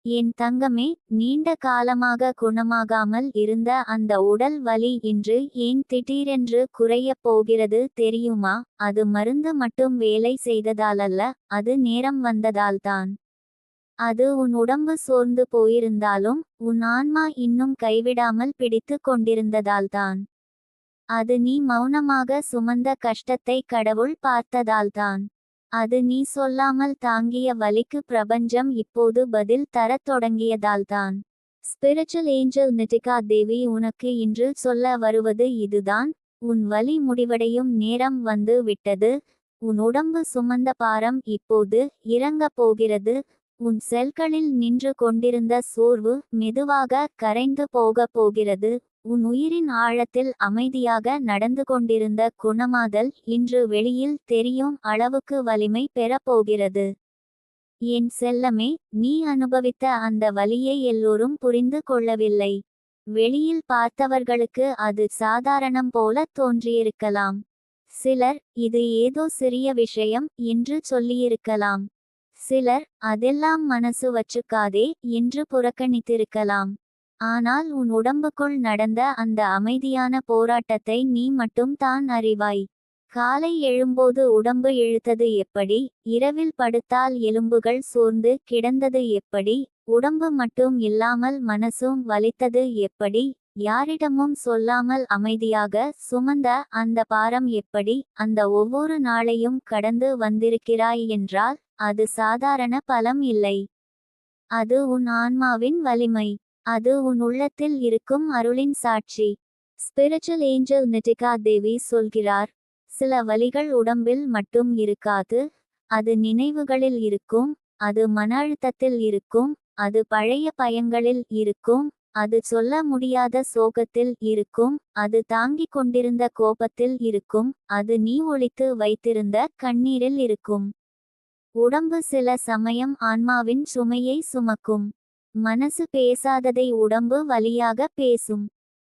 என் தங்கமே, நீண்ட காலமாக குணமாகாமல் இருந்த அந்த உடல் வலி இன்று ஏன் திடீரென்று குறையப் போகிறது தெரியுமா? அது மருந்து மட்டும் வேலை செய்ததாலல்ல, அது நேரம் வந்ததால்தான். அது உன் உடம்பு சோர்ந்து போயிருந்தாலும் உன் ஆன்மா இன்னும் கைவிடாமல் பிடித்து கொண்டிருந்ததால்தான். அது நீ மௌனமாக சுமந்த கஷ்டத்தை கடவுள் பார்த்ததால்தான். அது நீ சொல்லாமல் தாங்கிய வலிக்கு பிரபஞ்சம் இப்போது பதில் தரத் தொடங்கியதால்தான். ஸ்பிரிச்சுவல் ஏஞ்சல் நிட்டிகா தேவி உனக்கு இன்று சொல்ல வருவது இதுதான். உன் வலி முடிவடையும் நேரம் வந்து விட்டது. உன் உடம்பு சுமந்த பாரம் இப்போது இறங்கப் போகிறது. உன் செல்களில் நின்று கொண்டிருந்த சோர்வு மெதுவாக கரைந்து போகப் போகிறது. உன் உயிரின் ஆழத்தில் அமைதியாக நடந்து கொண்டிருந்த குணமாதல் இன்று வெளியில் தெரியும் அளவுக்கு வலிமை பெறப்போகிறது. என் செல்லமே, நீ அனுபவித்த அந்த வலியை எல்லோரும் புரிந்து கொள்ளவில்லை. வெளியில் பார்த்தவர்களுக்கு அது சாதாரணம் போல தோன்றியிருக்கலாம். சிலர் இது ஏதோ சிறிய விஷயம் என்று சொல்லியிருக்கலாம். சிலர் அதெல்லாம் மனசு வச்சுக்காதே என்று புறக்கணித்திருக்கலாம். ஆனால் உன் உடம்புக்குள் நடந்த அந்த அமைதியான போராட்டத்தை நீ மட்டும் தான் அறிவாய். காலை எழும்போது உடம்பு இழுத்தது எப்படி? இரவில் படுத்தால் எலும்புகள் சோர்ந்து கிடந்தது எப்படி? உடம்பு மட்டும் இல்லாமல் மனசும் வலித்தது எப்படி? யாரிடமும் சொல்லாமல் அமைதியாக சுமந்த அந்த பாரம் எப்படி? அந்த ஒவ்வொரு நாளையும் கடந்து வந்திருக்கிறாய் என்றால் அது சாதாரண பலம் இல்லை. அது உன் ஆன்மாவின் வலிமை. அது உன் உள்ளத்தில் இருக்கும் அருளின் சாட்சி. ஸ்பிரிச்சுவல் ஏஞ்சல் நிட்டிகா தேவி சொல்கிறார், சில வலிகள் உடம்பில் மட்டும் இருக்காது. அது நினைவுகளில் இருக்கும். அது மன அழுத்தத்தில் இருக்கும். அது பழைய பயங்களில் இருக்கும். அது சொல்ல முடியாத சோகத்தில் இருக்கும். அது தாங்கிக் கொண்டிருந்த கோபத்தில் இருக்கும். அது நீ ஒளித்து வைத்திருந்த கண்ணீரில் இருக்கும். உடம்பு சில சமயம் ஆன்மாவின் சுமையை சுமக்கும். மனசு பேசாததை உடம்பு வலியாக பேசும்.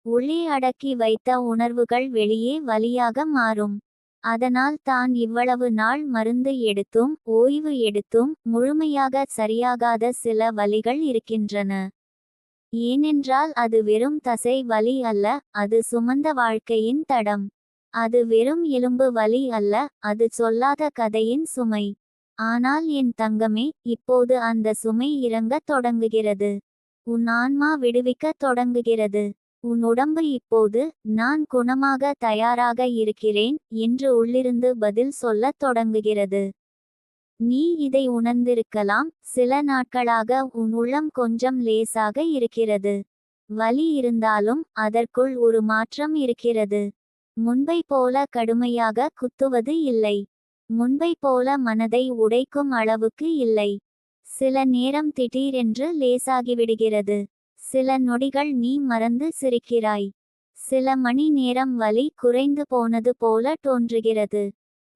உள்ளே அடக்கி வைத்த உணர்வுகள் வெளியே வலியாக மாறும். அதனால் தான் இவ்வளவு நாள் மருந்து எடுத்தும் ஓய்வு எடுத்தும் முழுமையாக சரியாகாத சில வலிகள் இருக்கின்றன. ஏனென்றால் அது வெறும் தசை வலி அல்ல, அது சுமந்த வாழ்க்கையின் தடம். அது வெறும் எலும்பு வலி அல்ல, அது சொல்லாத கதையின் சுமை. ஆனால் என் தங்கமே, இப்போது அந்த சுமை இறங்கத் தொடங்குகிறது. உன் ஆன்மா விடுவிக்கத் தொடங்குகிறது. உன் உடம்பு இப்போது நான் குணமாக தயாராக இருக்கிறேன் என்று உள்ளிருந்து பதில் சொல்லத் தொடங்குகிறது. நீ இதை உணர்ந்திருக்கலாம். சில நாட்களாக உன் உள்ளம் கொஞ்சம் லேசாக இருக்கிறது. வலி இருந்தாலும் அதற்குள் ஒரு மாற்றம் இருக்கிறது. முன்பை போல கடுமையாக குத்துவது இல்லை. முன்பை போல மனதை உடைக்கும் அளவுக்கு இல்லை. சில நேரம் திடீரென்று லேசாகிவிடுகிறது. சில நொடிகள் நீ மறந்து சிரிக்கிறாய். சில மணி நேரம் வலி குறைந்து போனது போல தோன்றுகிறது.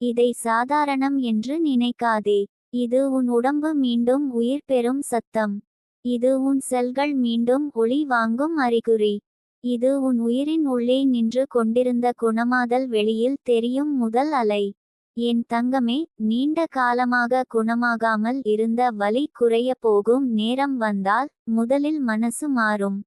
இதை சாதாரணம் என்று நினைக்காதே. இது உன் உடம்பு மீண்டும் உயிர் பெறும் சத்தம். இது உன் செல்கள் மீண்டும் ஒளி வாங்கும் அறிகுறி. இது உன் உயிரின் உள்ளே நின்று கொண்டிருந்த குணமாதல் வெளியில் தெரியும் முதல் அலை. என் தங்கமே, நீண்ட காலமாக குணமாகாமல் இருந்த வலி குறைய போகும் நேரம் வந்தால் முதலில் மனசு மாறும்.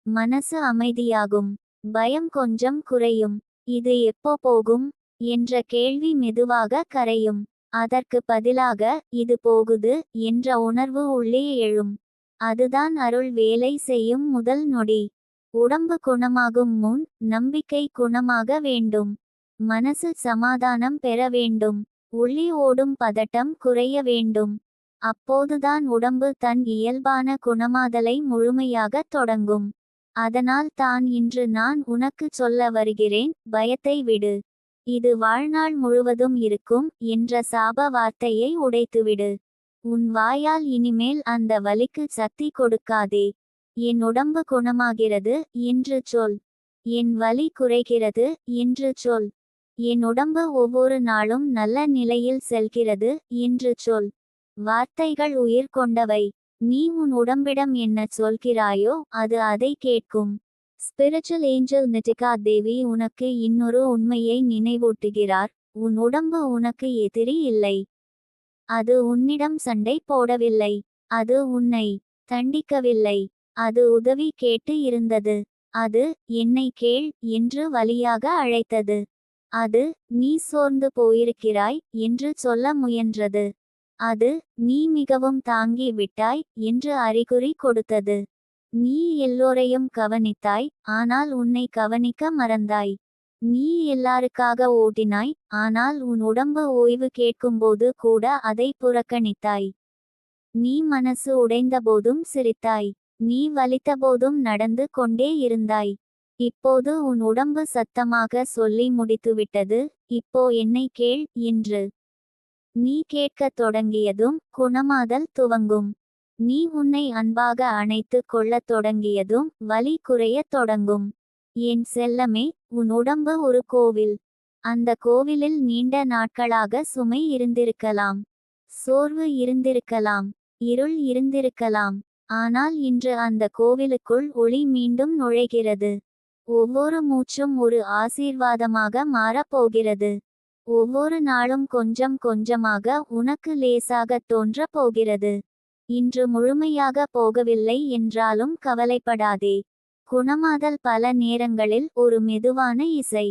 மனசு அமைதியாகும். பயம் கொஞ்சம் குறையும். இது எப்போ போகும் என்ற கேள்வி மெதுவாக கரையும். அதற்கு பதிலாக இது போகுது என்ற உணர்வு உள்ளே எழும். அதுதான் அருள் வேலை செய்யும் முதல் நொடி. உடம்பு குணமாகும் முன் நம்பிக்கை குணமாக வேண்டும். மனசு சமாதானம் பெற வேண்டும். உள்ளே ஓடும் பதட்டம் குறைய வேண்டும். அப்போதுதான் உடம்பு தன் இயல்பான குணமாதலை முழுமையாகத் தொடங்கும். அதனால் தான் இன்று நான் உனக்கு சொல்ல வருகிறேன், பயத்தை விடு. இது வாழ்நாள் முழுவதும் இருக்கும் என்ற சாப வார்த்தையை உடைத்துவிடு. உன் வாயால் இனிமேல் அந்த வலிக்கு சக்தி கொடுக்காதே. என் உடம்பு குணமாகிறது என்று சொல். என் வலி குறைகிறது என்று சொல். என் உடம்பு ஒவ்வொரு நாளும் நல்ல நிலையில் செல்கிறது என்று சொல். வார்த்தைகள் உயிர் கொண்டவை. நீ உன் உடம்பிடம் என்ன சொல்கிறாயோ அது அதை கேட்கும். ஸ்பிரிச்சுவல் ஏஞ்சல் நிட்டிகா தேவி உனக்கு இன்னொரு உண்மையை நினைவூட்டுகிறார். உன் உடம்பு உனக்கு எதிரி இல்லை. அது உன்னிடம் சண்டை போடவில்லை. அது உன்னை தண்டிக்கவில்லை. அது உதவி கேட்டு இருந்தது. அது என்னை கேள் என்று வலியாக அழைத்தது. அது நீ சோர்ந்து போயிருக்கிறாய் என்று சொல்ல முயன்றது. அது நீ மிகவும் தாங்கி விட்டாய் என்று அறிகுறி கொடுத்தது. நீ எல்லோரையும் கவனித்தாய், ஆனால் உன்னை கவனிக்க மறந்தாய். நீ எல்லாருக்காக ஓட்டினாய், ஆனால் உன் உடம்பு ஓய்வு கேட்கும்போது கூட அதை புறக்கணித்தாய். நீ மனசு உடைந்தபோதும் சிரித்தாய். நீ வலித்தபோதும் நடந்து கொண்டே இருந்தாய். இப்போது உன் உடம்பு சத்தமாக சொல்லி முடித்துவிட்டது, இப்போ என்னை கேள் என்று. நீ கேட்கத் தொடங்கியதும் குணமாதல் துவங்கும். நீ உன்னை அன்பாக அணைத்துக் கொள்ளத் தொடங்கியதும் வலி குறையத் தொடங்கும். என் செல்லமே, உன் உடம்பு ஒரு கோவில். அந்த கோவிலில் நீண்ட நாட்களாக சுமை இருந்திருக்கலாம். சோர்வு இருந்திருக்கலாம். இருள் இருந்திருக்கலாம். ஆனால் இன்று அந்த கோவிலுக்குள் ஒளி மீண்டும் நுழைகிறது. ஒவ்வொரு மூச்சும் ஒரு ஆசீர்வாதமாக மாறப்போகிறது. ஒவ்வொரு நாளும் கொஞ்சம் கொஞ்சமாக உனக்கு லேசாகத் தோன்றப் போகிறது. இன்று முழுமையாக போகவில்லை என்றாலும் கவலைப்படாதே. குணமாதல் பல நேரங்களில் ஒரு மெதுவான இசை.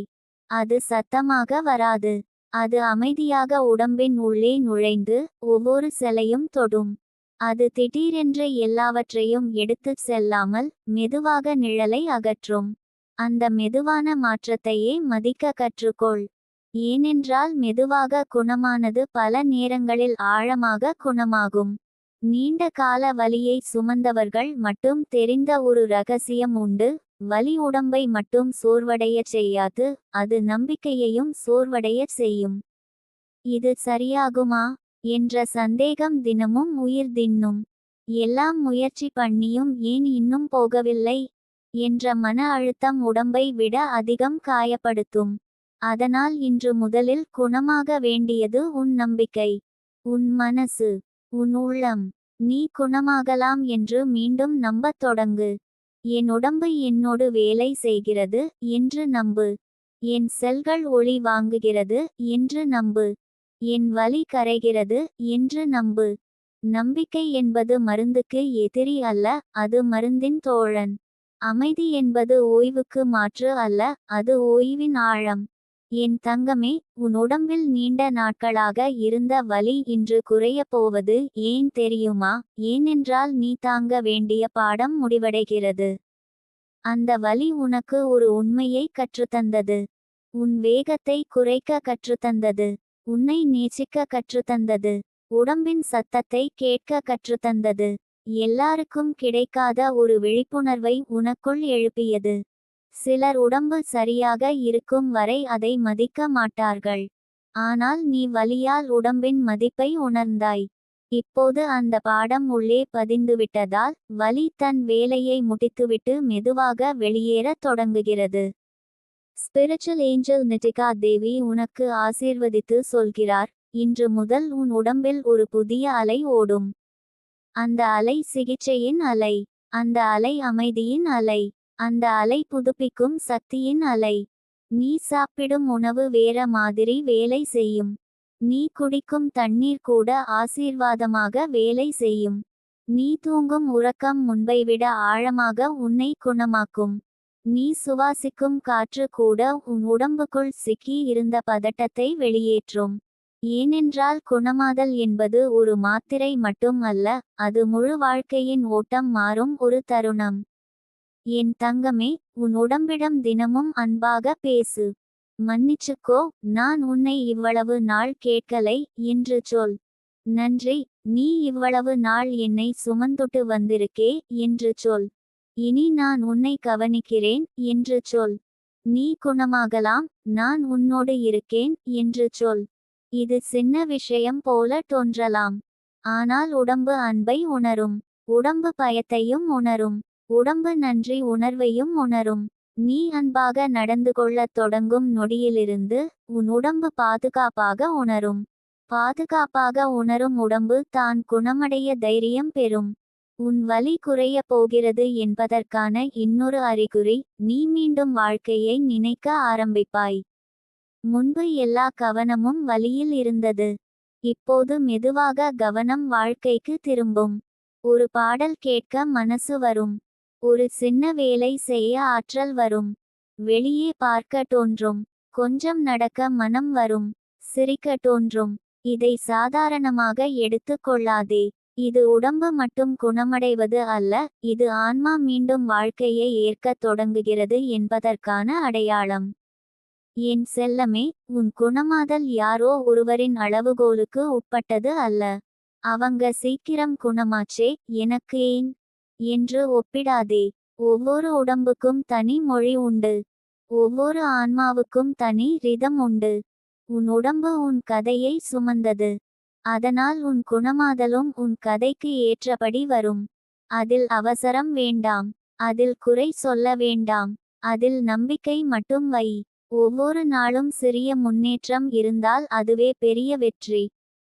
அது சத்தமாக வராது. அது அமைதியாக உடம்பின் உள்ளே நுழைந்து ஒவ்வொரு செலையும் தொடும். அது திடீரென்று எல்லாவற்றையும் எடுத்துச் செல்லாமல் மெதுவாக நிழலை அகற்றும். அந்த மெதுவான மாற்றத்தையே மதிக்க கற்றுக்கொள். ஏனென்றால் மெதுவாக குணமானது பல நேரங்களில் ஆழமாக குணமாகும். நீண்ட கால வலியை சுமந்தவர்கள் மட்டும் தெரிந்த ஒரு ரகசியம் உண்டு. வலி உடம்பை மட்டும் சோர்வடையச் செய்யாது, அது நம்பிக்கையையும் சோர்வடையச் செய்யும். இது சரியாகுமா என்ற சந்தேகம் தினமும் உயிர் தின்னும். எல்லாம் முயற்சி பண்ணியும் ஏன் இன்னும் போகவில்லை என்ற மன அழுத்தம் உடம்பை விட அதிகம் காயப்படுத்தும். அதனால் இன்று முதலில் குணமாக வேண்டியது உன் நம்பிக்கை, உன் மனசு, உன் உள்ளம். நீ குணமாகலாம் என்று மீண்டும் நம்பத் தொடங்கு. என் உடம்பு என்னோடு வேலை செய்கிறது என்று நம்பு. என் செல்கள் ஒளி வாங்குகிறது என்று நம்பு. என் வலி கரைகிறது என்று நம்பு. நம்பிக்கை என்பது மருந்துக்கு எதிரி அல்ல, அது மருந்தின் தோழன். அமைதி என்பது ஓய்வுக்கு மாற்று அல்ல, அது ஓய்வின் ஆழம். என் தங்கமே, உன் உடம்பில் நீண்ட நாட்களாக இருந்த வலி இன்று குறையப் போவது ஏன் தெரியுமா? ஏனென்றால் நீ தாங்க வேண்டிய பாடம் முடிவடைகிறது. அந்த வலி உனக்கு ஒரு உண்மையை கற்றுத்தந்தது. உன் வேகத்தை குறைக்க கற்றுத்தந்தது. உன்னை நேசிக்க கற்றுத்தந்தது. உடம்பின் சத்தத்தை கேட்க கற்றுத்தந்தது. எல்லாருக்கும் கிடைக்காத ஒரு விழிப்புணர்வை உனக்குள் எழுப்பியது. சிலர் உடம்பு சரியாக இருக்கும் வரை அதை மதிக்க மாட்டார்கள். ஆனால் நீ வலியால் உடம்பின் மதிப்பை உணர்ந்தாய். இப்போது அந்த பாடம் உள்ளே பதிந்துவிட்டதால் வலி தன் வேலையை முடித்துவிட்டு மெதுவாக வெளியேறத் தொடங்குகிறது. ஸ்பிரிச்சுவல் ஏஞ்சல் நிட்டிகா தேவி உனக்கு ஆசீர்வதித்து சொல்கிறார், இன்று முதல் உன் உடம்பில் ஒரு புதிய அலை ஓடும். அந்த அலை சிகிச்சையின் அலை. அந்த அலை அமைதியின் அலை. அந்த அலை புதுப்பிக்கும் சக்தியின் அலை. நீ சாப்பிடும் உணவு வேற மாதிரி வேலை செய்யும். நீ குடிக்கும் தண்ணீர் கூட ஆசீர்வாதமாக வேலை செய்யும். நீ தூங்கும் உறக்கம் முன்பைவிட ஆழமாக உன்னை குணமாக்கும். நீ சுவாசிக்கும் காற்று கூட உன் உடம்புக்குள் சிக்கி இருந்த பதட்டத்தை வெளியேற்றும். ஏனென்றால் குணமாதல் என்பது ஒரு மாத்திரை மட்டும் அல்ல, அது முழு வாழ்க்கையின் ஓட்டம் மாறும் ஒரு தருணம். என் தங்கமே, உன் உடம்பிடம் தினமும் அன்பாக பேசு. மன்னிச்சுக்கோ, நான் உன்னை இவ்வளவு நாள் கேட்கலை என்று சொல். நன்றி, நீ இவ்வளவு நாள் என்னை சுமந்துட்டு வந்திருக்கே என்று சொல். இனி நான் உன்னை கவனிக்கிறேன் என்று சொல். நீ குணமாகலாம், நான் உன்னோடு இருக்கேன் என்று சொல். இது சின்ன விஷயம் போல தோன்றலாம். ஆனால் உடம்பு அன்பை உணரும். உடம்பு பயத்தையும் உணரும். உடம்பு நன்றி உணர்வையும் உணரும். நீ அன்பாக நடந்து கொள்ளத் தொடங்கும் நொடியிலிருந்து உன் உடம்பு பாதுகாப்பாக உணரும். பாதுகாப்பாக உணரும் உடம்பு தான் குணமடைய தைரியம் பெறும். உன் வலி குறையப் போகிறது என்பதற்கான இன்னொரு அறிகுறி, நீ மீண்டும் வாழ்க்கையை நினைக்க ஆரம்பிப்பாய். முன்பு எல்லா கவனமும் வலியில் இருந்தது. இப்போது மெதுவாக கவனம் வாழ்க்கைக்கு திரும்பும். ஒரு பாடல் கேட்க மனசு வரும். ஒரு சின்ன வேலை செய்ய ஆற்றல் வரும். வெளியே பார்க்க தோன்றும். கொஞ்சம் நடக்க மனம் வரும். சிரிக்க தோன்றும். இதை சாதாரணமாக எடுத்துக் கொள்ளாதே. இது உடம்பு மட்டும் குணமடைவது அல்ல, இது ஆன்மா மீண்டும் வாழ்க்கையை ஏற்கத் தொடங்குகிறது என்பதற்கான அடையாளம். என் செல்லமே, உன் குணமாதல் யாரோ ஒருவரின் அளவுகோலுக்கு உட்பட்டது அல்ல. அவங்க சீக்கிரம் குணமாச்சே, எனக்கு ஏன் என்று ஒப்பிடாதே. ஒவ்வொரு உடம்புக்கும் தனி மொழி உண்டு. ஒவ்வொரு ஆன்மாவுக்கும் தனி ரிதம் உண்டு. உன் உடம்பு உன் கதையை சுமந்தது. அதனால் உன் குணமாதலும் உன் கதைக்கு ஏற்றபடி வரும். அதில் அவசரம் வேண்டாம். அதில் குறை சொல்ல வேண்டாம். அதில் நம்பிக்கை மட்டும் வை. ஒவ்வொரு நாளும் சிறிய முன்னேற்றம் இருந்தால் அதுவே பெரிய வெற்றி.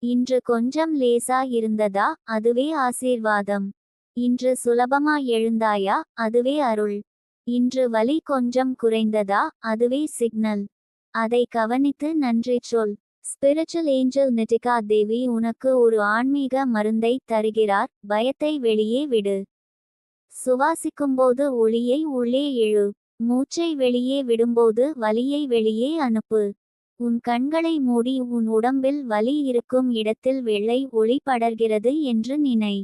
இன்று கொஞ்சம் லேசா இருந்ததா, அதுவே ஆசீர்வாதம். இன்று சுலபமா எழுந்தாயா, அதுவே அருள். இன்று வலி கொஞ்சம் குறைந்ததா, அதுவே சிக்னல். அதை கவனித்து நன்றி சொல். ஸ்பிரிச்சுவல் ஏஞ்சல் நிட்டிகா தேவி உனக்கு ஒரு ஆன்மீக மருந்தை தருகிறார். பயத்தை வெளியே விடு. சுவாசிக்கும்போது ஒளியை உள்ளே இழு. மூச்சை வெளியே விடும்போது வலியை வெளியே அனுப்பு. உன் கண்களை மூடி உன் உடம்பில் வலி இருக்கும் இடத்தில் வெள்ளை ஒளி படர்கிறது என்று நினை.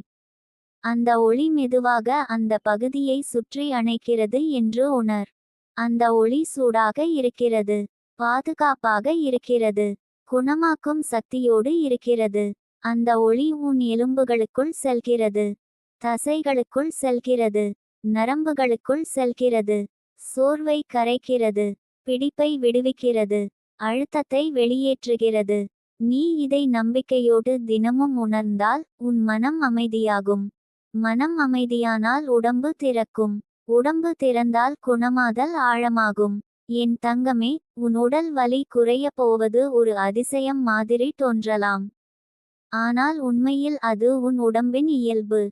அந்த ஒளி மெதுவாக அந்த பகுதியை சுற்றி அணைக்கிறது என்று உணர். அந்த ஒளி சூடாக இருக்கிறது. பாதுகாப்பாக இருக்கிறது. குணமாக்கும் சக்தியோடு இருக்கிறது. அந்த ஒளி உன் எலும்புகளுக்குள் செல்கிறது. தசைகளுக்குள் செல்கிறது. நரம்புகளுக்குள் செல்கிறது. சோர்வை கரைக்கிறது. பிடிப்பை விடுவிக்கிறது. அழுத்தத்தை வெளியேற்றுகிறது. நீ இதை நம்பிக்கையோடு தினமும் உணர்ந்தால் உன் மனம் அமைதியாகும். மனம் அமைதியானால் உடம்பு திறக்கும். உடம்பு திறந்தால் குணமாதல் ஆழமாகும். என் தங்கமே, உன் உடல் வலி குறைய போவது ஒரு அதிசயம் மாதிரி தோன்றலாம். ஆனால் உண்மையில் அது உன் உடம்பின் இயல்பு.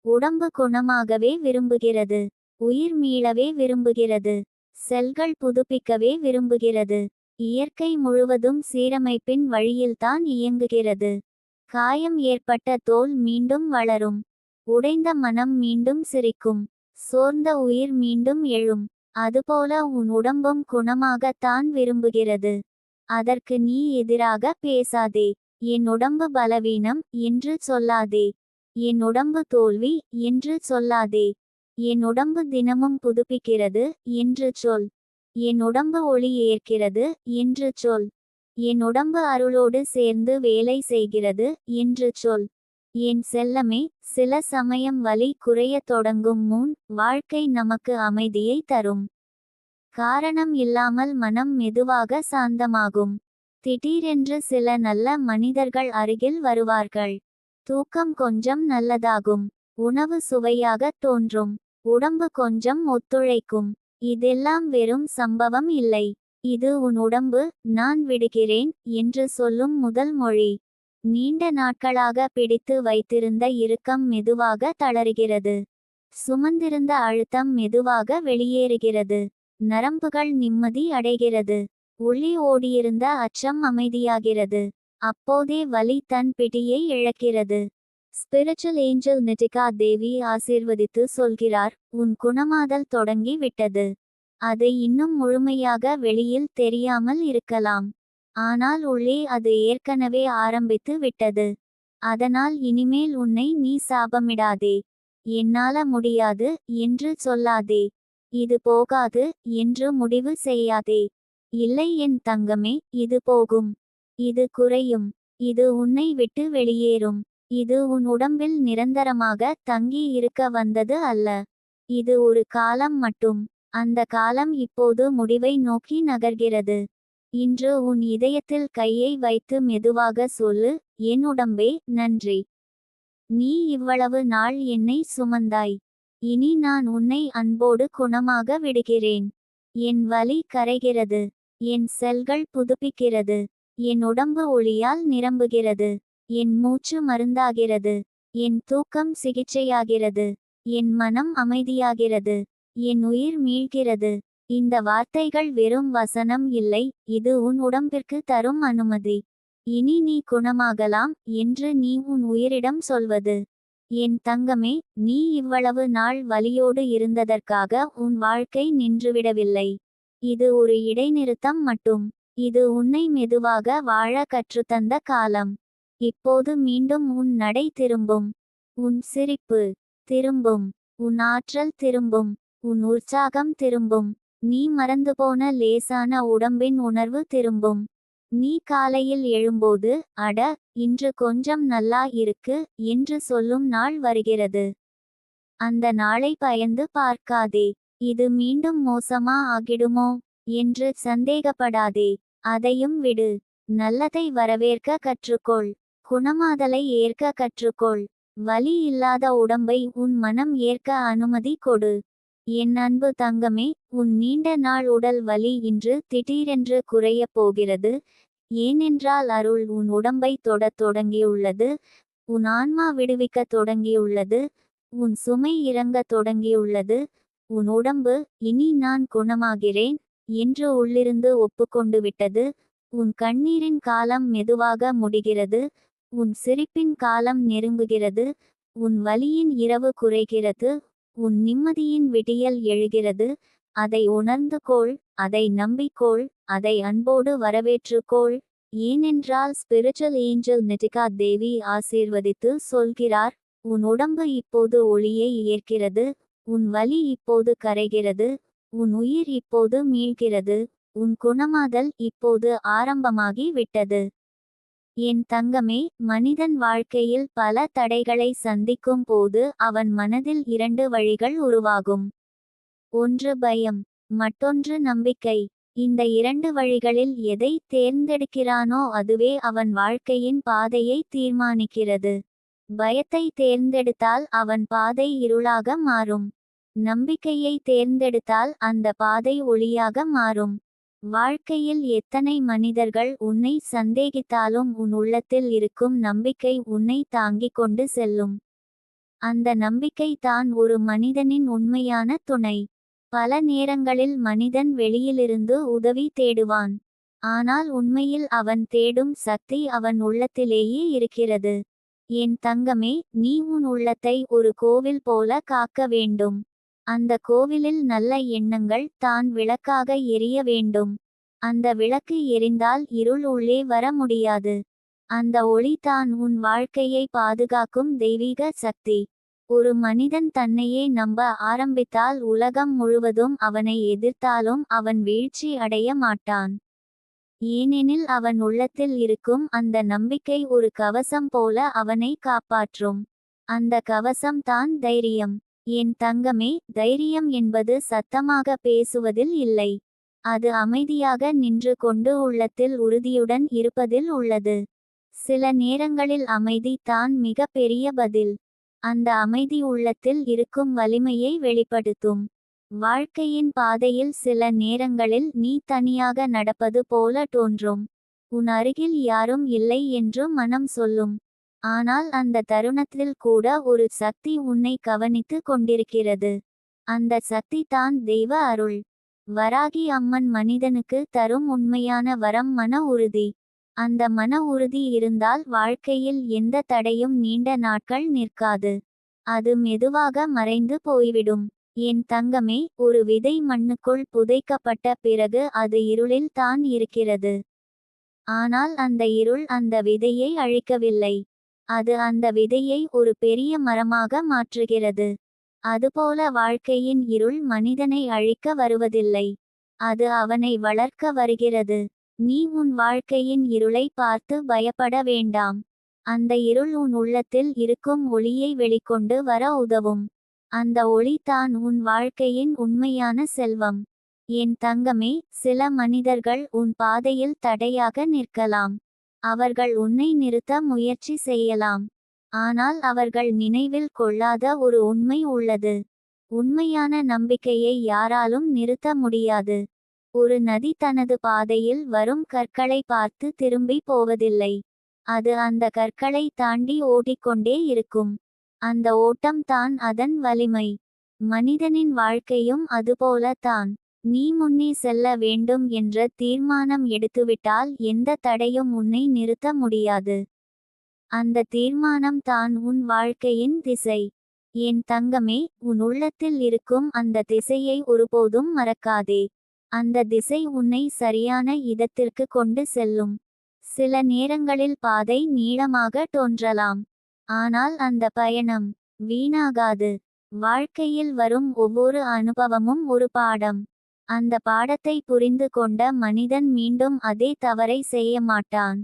உடம்பு குணமாகவே விரும்புகிறது. உயிர் மீளவே விரும்புகிறது. செல்கள் புதுப்பிக்கவே விரும்புகிறது. இயற்கை முழுவதும் சீரமைப்பின் வழியில்தான் இயங்குகிறது. காயம் ஏற்பட்ட தோல் மீண்டும் வளரும். உடைந்த மனம் மீண்டும் சிரிக்கும். சோர்ந்த உயிர் மீண்டும் எழும். அதுபோல உன் உடம்பும் குணமாகத்தான் விரும்புகிறது. அதற்கு நீ எதிராக பேசாதே. என் உடம்பு பலவீனம் என்று சொல்லாதே. என் உடம்பு தோல்வி என்று சொல்லாதே. என் உடம்பு தினமும் புதுப்பிக்கிறது என்று சொல். என் உடம்பு ஒளி ஏற்கிறது என்று சொல். என் உடம்பு அருளோடு சேர்ந்து வேலை செய்கிறது என்று சொல். என் செல்லமே, சில சமயம் வலி குறையத் தொடங்கும் முன் வாழ்க்கை நமக்கு அமைதியை தரும். காரணம் இல்லாமல் மனம் மெதுவாக சாந்தமாகும். திடீரென்று சில நல்ல மனிதர்கள் அருகில் வருவார்கள். தூக்கம் கொஞ்சம் நல்லதாகும். உணவு சுவையாக தோன்றும். உடம்பு கொஞ்சம் ஒத்துழைக்கும். இதெல்லாம் வெறும் சம்பவம் இல்லை. இது உன் உடம்பு நான் விடுகிறேன் என்று சொல்லும் முதல் மொழி. நீண்ட நாட்களாக பிடித்து வைத்திருந்த இறுக்கம் மெதுவாக தளருகிறது. சுமந்திருந்த அழுத்தம் மெதுவாக வெளியேறுகிறது. நரம்புகள் நிம்மதி அடைகிறது. உள்ளே ஓடியிருந்த அச்சம் அமைதியாகிறது. அப்போதே வலி தன் பிடியை இழக்கிறது. ஸ்பிரிச்சுவல் ஏஞ்சல் நிட்டிகா தேவி ஆசீர்வதித்து சொல்கிறார், உன் குணமாதல் தொடங்கி விட்டது. அது இன்னும் முழுமையாக வெளியில் தெரியாமல் இருக்கலாம். ஆனால் உள்ளே அது ஏற்கனவே ஆரம்பித்து விட்டது. அதனால் இனிமேல் உன்னை நீ சாபமிடாதே. என்னால முடியாது என்று சொல்லாதே. இது போகாது என்று முடிவு செய்யாதே. இல்லை என் தங்கமே, இது போகும். இது குறையும். இது உன்னை விட்டு வெளியேறும். இது உன் உடம்பில் நிரந்தரமாக தங்கி இருக்க வந்தது அல்ல. இது ஒரு காலம் மட்டும். அந்த காலம் இப்போது முடிவை நோக்கி நகர்கிறது. இன்று உன் இதயத்தில் கையை வைத்து மெதுவாக சொல்லு, என் உடம்பே நன்றி. நீ இவ்வளவு நாள் என்னை சுமந்தாய். இனி நான் உன்னை அன்போடு குணமாக விடுகிறேன். என் வலி கரைகிறது. என் செல்கள் புதுப்பிக்கிறது. என் உடம்பு ஒளியால் நிரம்புகிறது. என் மூச்சு மருந்தாகிறது. என் தூக்கம் சிகிச்சையாகிறது. என் மனம் அமைதியாகிறது. என் உயிர் மீள்கிறது. இந்த வார்த்தைகள் வெறும் வசனம் இல்லை, இது உன் உடம்பிற்கு தரும் அனுமதி. இனி நீ குணமாகலாம் என்று நீ உன் உயிரிடம் சொல்வது. என் தங்கமே, நீ இவ்வளவு நாள் வலியோடு இருந்ததற்காக உன் வாழ்க்கை நின்றுவிடவில்லை. இது ஒரு இடைநிறுத்தம் மட்டும். இது உன்னை மெதுவாக வாழ கற்றுத்தந்த காலம். இப்போது மீண்டும் உன் நடை திரும்பும். உன் சிரிப்பு திரும்பும். உன் ஆற்றல் திரும்பும். உன் உற்சாகம் திரும்பும். நீ மறந்துபோன லேசான உடம்பின் உணர்வு திரும்பும். நீ காலையில் எழும்போது, அட, இன்று கொஞ்சம் நல்லா இருக்கு என்று சொல்லும் நாள் வருகிறது. அந்த நாளை பயந்து பார்க்காதே. இது மீண்டும் மோசமா ஆகிடுமோ என்று சந்தேகப்படாதே. அதையும் விடு. நல்லதை வரவேற்க கற்றுக்கொள். குணமாதலை ஏற்க கற்றுக்கொள். வலி இல்லாத உடம்பை உன் மனம் ஏற்க அனுமதி கொடு. என் அன்பு தங்கமே, உன் நீண்ட நாள் உடல் வலி இன்று திடீரென்று குறையப் போகிறது. ஏனென்றால் அருள் உன் உடம்பை தொடத் தொடங்கியுள்ளது. உன் ஆன்மா விடுவிக்க தொடங்கியுள்ளது. உன் சுமை இறங்கத் தொடங்கியுள்ளது. உன் உடம்பு, இனி நான் குணமாகிறேன் என்று உள்ளிருந்து ஒப்புக்கொண்டு விட்டது. உன் கண்ணீரின் காலம் மெதுவாக முடிகிறது. உன் சிரிப்பின் காலம் நெருங்குகிறது. உன் வலியின் இரவு குறைகிறது. உன் நிம்மதியின் விடியல் எழுகிறது. அதை உணர்ந்து கொள். அதை நம்பிக்கொள். அதை அன்போடு வரவேற்றுக்கொள். ஏனென்றால் ஸ்பிரிச்சுவல் ஏஞ்சல் நிட்டிகா தேவி ஆசீர்வதித்து சொல்கிறார், உன் உடம்பு இப்போது ஒளியை ஏற்கிறது. உன் வலி இப்போது கரைகிறது. உன் உயிர் இப்போது மீள்கிறது. உன் குணமாதல் இப்போது ஆரம்பமாகி விட்டது. என் தங்கமே, மனிதன் வாழ்க்கையில் பல தடைகளை சந்திக்கும் போது அவன் மனதில் இரண்டு வழிகள் உருவாகும். ஒன்று பயம், மற்றொன்று நம்பிக்கை. இந்த இரண்டு வழிகளில் எதை தேர்ந்தெடுக்கிறானோ அதுவே அவன் வாழ்க்கையின் பாதையை தீர்மானிக்கிறது. பயத்தை தேர்ந்தெடுத்தால் அவன் பாதை இருளாக மாறும். நம்பிக்கையை தேர்ந்தெடுத்தால் அந்த பாதை ஒளியாக மாறும். வாழ்க்கையில் எத்தனை மனிதர்கள் உன்னை சந்தேகித்தாலும் உன் உள்ளத்தில் இருக்கும் நம்பிக்கை உன்னை தாங்கிக் கொண்டு செல்லும். அந்த நம்பிக்கை தான் ஒரு மனிதனின் உண்மையான துணை. பல நேரங்களில் மனிதன் வெளியிலிருந்து உதவி தேடுவான். ஆனால் உண்மையில் அவன் தேடும் சக்தி அவன் உள்ளத்திலேயே இருக்கிறது. என் தங்கமே, நீ உன் உள்ளத்தை ஒரு கோவில் போல காக்க வேண்டும். அந்த கோவிலில் நல்ல எண்ணங்கள் தான் விளக்காக எரிய வேண்டும். அந்த விளக்கு எரிந்தால் இருள் உள்ளே வர முடியாது. அந்த ஒளி தான் உன் வாழ்க்கையை பாதுகாக்கும் தெய்வீக சக்தி. ஒரு மனிதன் தன்னையே நம்ப ஆரம்பித்தால் உலகம் முழுவதும் அவனை எதிர்த்தாலும் அவன் வீழ்ச்சி அடைய மாட்டான். ஏனெனில் அவன் உள்ளத்தில் இருக்கும் அந்த நம்பிக்கை ஒரு கவசம் போல அவனை காப்பாற்றும். அந்த கவசம் தான் தைரியம். என் தங்கமே, தைரியம் என்பது சத்தமாக பேசுவதில் இல்லை. அது அமைதியாக நின்று கொண்டு உள்ளத்தில் உறுதியுடன் இருப்பதில் உள்ளது. சில நேரங்களில் அமைதி தான் மிக பெரிய பதில். அந்த அமைதி உள்ளத்தில் இருக்கும் வலிமையை வெளிப்படுத்தும். வாழ்க்கையின் பாதையில் சில நேரங்களில் நீ தனியாக நடப்பது போல தோன்றும். உன் அருகில் யாரும் இல்லை என்று மனம் சொல்லும். ஆனால் அந்த தருணத்தில் கூட ஒரு சக்தி உன்னை கவனித்து கொண்டிருக்கிறது. அந்த சக்தி தான் தெய்வ அருள். வராகி அம்மன் மனிதனுக்கு தரும் உண்மையான வரம் மன உறுதி. அந்த மன உறுதி இருந்தால் வாழ்க்கையில் எந்த தடையும் நீண்ட நாட்கள் நிற்காது. அது மெதுவாக மறைந்து போய்விடும். என் தங்கமே, ஒரு விதை மண்ணுக்குள் புதைக்கப்பட்ட பிறகு அது இருளில் தான் இருக்கிறது. ஆனால் அந்த இருள் அந்த விதையை அழிக்கவில்லை. அது அந்த விதையை ஒரு பெரிய மரமாக மாற்றுகிறது. அதுபோல வாழ்க்கையின் இருள் மனிதனை அழிக்க வருவதில்லை. அது அவனை வளர்க்க வருகிறது. நீ உன் வாழ்க்கையின் இருளை பார்த்து பயப்பட வேண்டாம். அந்த இருள் உன் உள்ளத்தில் இருக்கும் ஒளியை வெளிக்கொண்டு வர உதவும். அந்த ஒளி தான் உன் வாழ்க்கையின் உண்மையான செல்வம். என் தங்கமே, சில மனிதர்கள் உன் பாதையில் தடையாக நிற்கலாம். அவர்கள் உன்னை நிறுத்த முயற்சி செய்யலாம். ஆனால் அவர்கள் நினைவில் கொள்ளாத ஒரு உண்மை உள்ளது. உண்மையான நம்பிக்கையை யாராலும் நிறுத்த முடியாது. ஒரு நதி தனது பாதையில் வரும் கற்களை பார்த்து திரும்பி போவதில்லை. அது அந்த கற்களை தாண்டி ஓடிக்கொண்டே இருக்கும். அந்த ஓட்டம் தான் அதன் வலிமை. மனிதனின் வாழ்க்கையும் அதுபோல தான். நீ முன்னே செல்ல வேண்டும் என்ற தீர்மானம் எடுத்துவிட்டால் எந்த தடையும் உன்னை நிறுத்த முடியாது. அந்த தீர்மானம் தான் உன் வாழ்க்கையின் திசை. என் தங்கமே, உன் உள்ளத்தில் இருக்கும் அந்த திசையை ஒருபோதும் மறக்காதே. அந்த திசை உன்னை சரியான இடத்திற்கு கொண்டு செல்லும். சில நேரங்களில் பாதை நீளமாக தோன்றலாம். ஆனால் அந்த பயணம் வீணாகாது. வாழ்க்கையில் வரும் ஒவ்வொரு அனுபவமும் ஒரு பாடம். அந்த பாடத்தை புரிந்து கொண்ட மனிதன் மீண்டும் அதே தவறை செய்ய மாட்டான்.